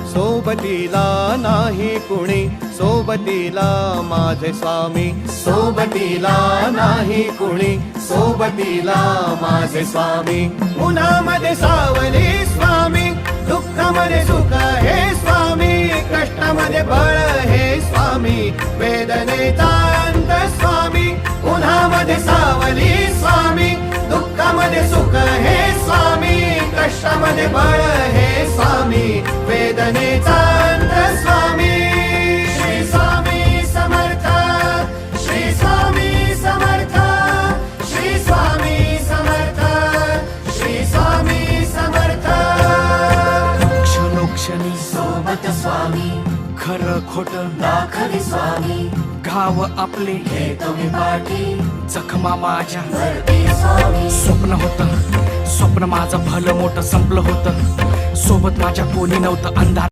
सोबतीला नाही कुणी, सोबतीला माझे स्वामी. सोबतीला नाही कुणी, सोबतीला माझे स्वामी. उन्हामध्ये सावली स्वामी, दुःखामध्ये सुख हे स्वामी, कष्टामध्ये बळ हे स्वामी, वेदनेचा अंत स्वामी. उन्हामध्ये सावली स्वामी, दुःखामध्ये सुख हे स्वामी, कष्टामध्ये बळ हे स्वामी, वेदनेचा अंत स्वामी. श्री स्वामी समर्थ, श्री स्वामी समर्थ, श्री स्वामी समर्थ, श्री स्वामी समर्थ. क्षणोक्षणी सोबत स्वामी, खरं खोट दाखवी स्वामी, घाव आपले हे तुम्ही पाठी जखमा माझ्या. भरती स्वामी. स्वप्न होतं, स्वप्न माझं भलं मोठं संपलं होतं. सोबत माझ्या कोणी नव्हतं, अंधार